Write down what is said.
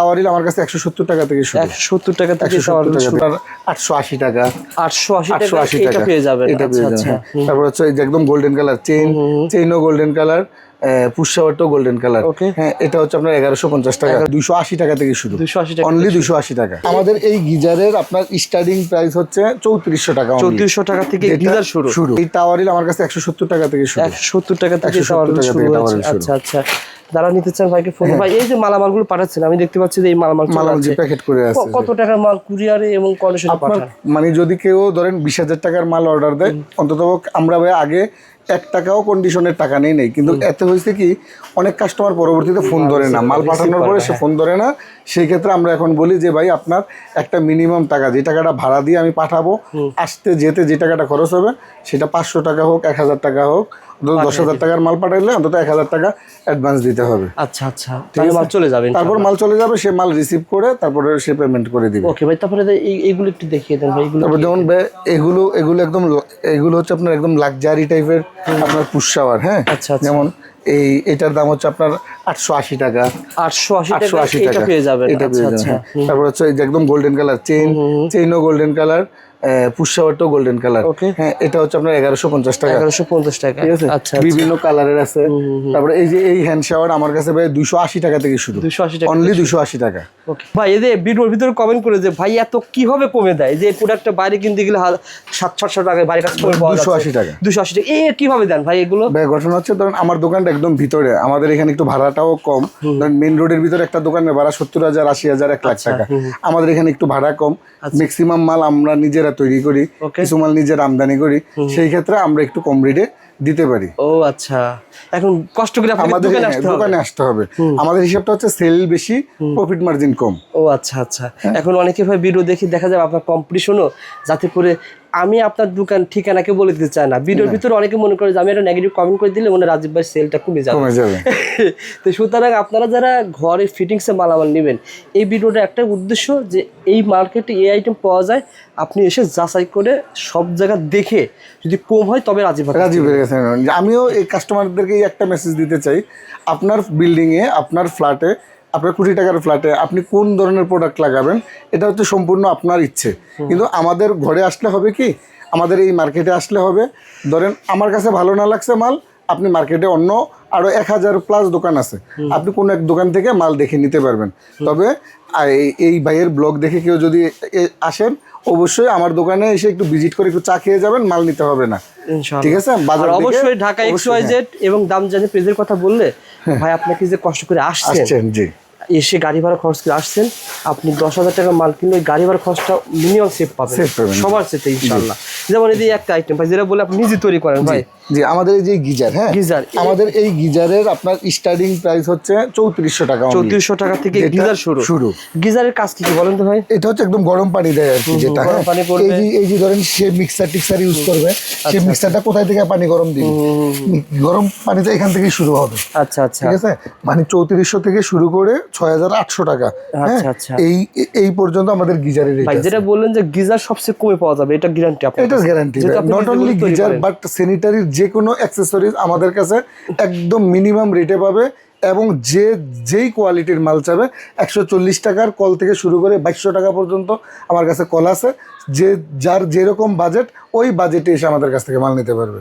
টাওয়ারিল আমার কাছে 170 টাকা থেকে শুরু। 170 টাকা থেকে টাওয়ারিল শুরু। 880 টাকা। 880 টাকা এটা পেয়ে যাবেন। আচ্ছা। তারপর হচ্ছে এই যে একদম গোল্ডেন কালার চেইনও গোল্ডেন কালার, পুশ শাওয়ারটাও গোল্ডেন কালার। হ্যাঁ, এটা হচ্ছে আপনার 1150 টাকা। 280 টাকা থেকে শুরু। 280 টাকা, অনলি 280 টাকা। আমাদের এই গিজারের আপনার স্টার্টিং প্রাইস হচ্ছে 3400 টাকা। 3400 টাকা থেকে গিজার শুরু। এই টাওয়ারিল আমার কাছে 170 টাকা থেকে শুরু। 170 টাকা থেকে টাওয়ারিল শুরু। আচ্ছা আচ্ছা, যারা নিতে চান ভাইকে ফোন। ভাই এই যে মালামালগুলো পাঠাচ্ছেন, আমি দেখতে পাচ্ছি যে এই মালামাল যে প্যাকেট করে আছে। কত টাকার মাল কুরিয়ারে এবং কন্ডিশনে পাঠান? মানে যদি কেউ ধরেন 20,000 টাকার মাল অর্ডার দেয়, অন্তত আমরা ভাই আগে 1 টাকাও কন্ডিশনের টাকা নেই, কিন্তু এতে হয়েছে কি অনেক কাস্টমার পরবর্তীতে ফোন ধরে না, মাল পাঠানোর পরে সে ফোন ধরে না। সেই ক্ষেত্রে আমরা এখন বলি যে ভাই আপনার একটা মিনিমাম টাকা, যে টাকাটা ভাড়া দিয়ে আমি পাঠাবো, আসতে যেতে যে টাকাটা খরচ হবে সেটা 500 টাকা হোক, 1000 টাকা হোক, 10,000 টাকার মাল পাঠাইলে অন্তত 1000 টাকা অ্যাডভান্স দিতে হবে। আচ্ছা আচ্ছা, মাল চলে যাবে, তারপর মাল চলে যাবে, সে মাল রিসিভ করে তারপরে সে পেমেন্ট করে দিবে। ওকে ভাই, তারপরে এইগুলো একটু দেখিয়ে দেন ভাই। তারপর যেমন এগুলো একদম এগুলো হচ্ছে আপনার একদম লাক্সারি টাইপের আপনার পুশ শাওয়ার। হ্যাঁ, যেমন এটার দাম হচ্ছে আপনার 880 টাকা। 880 টাকা পেয়ে যাবেন। আচ্ছা। তারপর হচ্ছে এই যে একদম গোল্ডেন কালার চেইনও গোল্ডেন কালার, পুশ শাওয়ারটাও গোল্ডেন কালার। হ্যাঁ, এটা হচ্ছে আপনার 1150 টাকা। 1150 টাকা, ঠিক আছে। আচ্ছা, বিভিন্ন কালারের আছে। তারপরে এই যে এই হ্যান্ড শাওয়ার আমার কাছে ভাই 280 টাকা থেকে শুরু। 280 টাকা, অনলি 280 টাকা। ওকে ভাই, এই যে ভিডিওর ভিতরে কমেন্ট করে যে ভাই এত কিভাবে কমে দেয়, যে প্রোডাক্টটা বাইরে কিনতে গেলে 700-800 টাকা, বাইরে কাছে করে পাওয়া যাচ্ছে 280 টাকা। 280 টাকা কিভাবে দেন ভাই এগুলো? ভাই ঘটনা হচ্ছে ধরেন আমার দোকানটা একদম ভিতরে, আমাদের এখানে একটু ভাড়াটাও কম। ধরেন মেইন রোডের ভিতরে একটা দোকানের ভাড়া 70,000, 80,000, 1 লাখ টাকা। আমাদের এখানে একটু ভাড়া কম, ম্যাক্সিমাম মাল আমরা নিজেরা তৈরি করি, কিছু মাল নিজের আমদানি করি, সেই ক্ষেত্রে আমরা একটু কম রেটে দিতে পারি। ও আচ্ছা, এখন কষ্ট করে আমাদের দোকানে আসতে হবে। আমাদের হিসাবটা হচ্ছে সেল বেশি, প্রফিট মার্জিন কম। ও আচ্ছা আচ্ছা। এখন অনেকে ভাই ভিডিও দেখি দেখা যায় আপনার কম্পিটিশনও, যাতে করে আমি আপনার দোকান ঠিকানাকে বলে দিতে চাই না। ভিডিওর ভিতরে অনেকে মনে করে যে আমি একটা নেগেটিভ কমেন্ট করে দিলে মনে রাজীব ভাই সেলটা কমে যাবে। তো সুতরাং আপনারা যারা ঘরে ফিটিংসে মালামাল নেবেন, এই ভিডিওটা একটা উদ্দেশ্য যে এই মার্কেটে এই আইটেম পাওয়া যায়, আপনি এসে যাচাই করে সব জায়গা দেখে যদি কম হয় তবে রাজীব গেছে। আমিও এই কাস্টমারদেরকে একটা মেসেজ দিতে চাই, আপনার বিল্ডিংয়ে, আপনার ফ্ল্যাটে, আপনার কোটি টাকার ফ্ল্যাটে আপনি কোন ধরনের প্রোডাক্ট লাগাবেন এটা হচ্ছে সম্পূর্ণ আপনার ইচ্ছে। কিন্তু আমাদের ঘরে আসলে হবে কি, আমাদের এই মার্কেটে আসলে হবে, ধরেন আমার কাছে ভালো না লাগছে মাল, আপনি মার্কেটে অন্য আরো 1000+ দোকান আছে, আপনি কোনো এক দোকান থেকে মাল দেখে নিতে পারবেন। তবে এই ভাইয়ের ব্লগ দেখে কেউ যদি আসেন, অবশ্যই আমার দোকানে এসে একটু ভিজিট করে একটু চা খেয়ে যাবেন, মাল নিতে হবে না। ঠিক আছে। বাজার অবশ্যই ঢাকা XYZ এবং দাম জানি পেজের কথা বললে ভাই আপনাকে যে কষ্ট করে আসছেন, জি, এসে গাড়ি ভাড়া খরচ করে আসছেন, আপনি 10,000 টাকা মাল কিনলে গাড়ি ভাড়া খরচটা মিনিমাম সেভ পাবেন সবার সাথে ইনশাআল্লাহ। যেমন এই যে একটা আইটেম ভাই যেটা বলে আপনি নিজে তৈরি করেন ভাই, জি, আমাদের এই যে গিজার, হ্যাঁ গিজার, আমাদের এই গিজারের আপনার স্টার্টিং প্রাইস হচ্ছে 3400 টাকা। 3400 টাকা থেকে গিজার শুরু। গিজারের কাজ কি বলেন তো ভাই? এটা হচ্ছে একদম গরম পানি দেয় আর কি, যেটা এই যে ধরেন সে মিক্সার টিক্সার ইউজ করবে, সে মিক্সারটা কোথায় থেকে পানি গরম দিবে, গরম পানিটা এখান থেকে শুরু হবে। আচ্ছা আচ্ছা, ঠিক আছে। মানে 3400 থেকে শুরু করে 6800 টাকা, এই পর্যন্ত আমাদের গিজারের রেট। ভাই যেটা বললেন যে গিজার সবচেয়ে কমে পাওয়া যাবে, এটা গ্যারান্টি আপনার? এটা guarantee. Not only geyser but স্যানিটারির যে কোনো অ্যাকসেসরিজ আমাদের কাছে একদম মিনিমাম রেটে পাবে, এবং যেই কোয়ালিটির মাল চাবে 140 টাকার কল থেকে শুরু করে 2200 টাকা পর্যন্ত আমার কাছে কল আছে। যার যেরকম বাজেট, ওই বাজেটে এসে আমাদের কাছ থেকে মাল নিতে পারবে।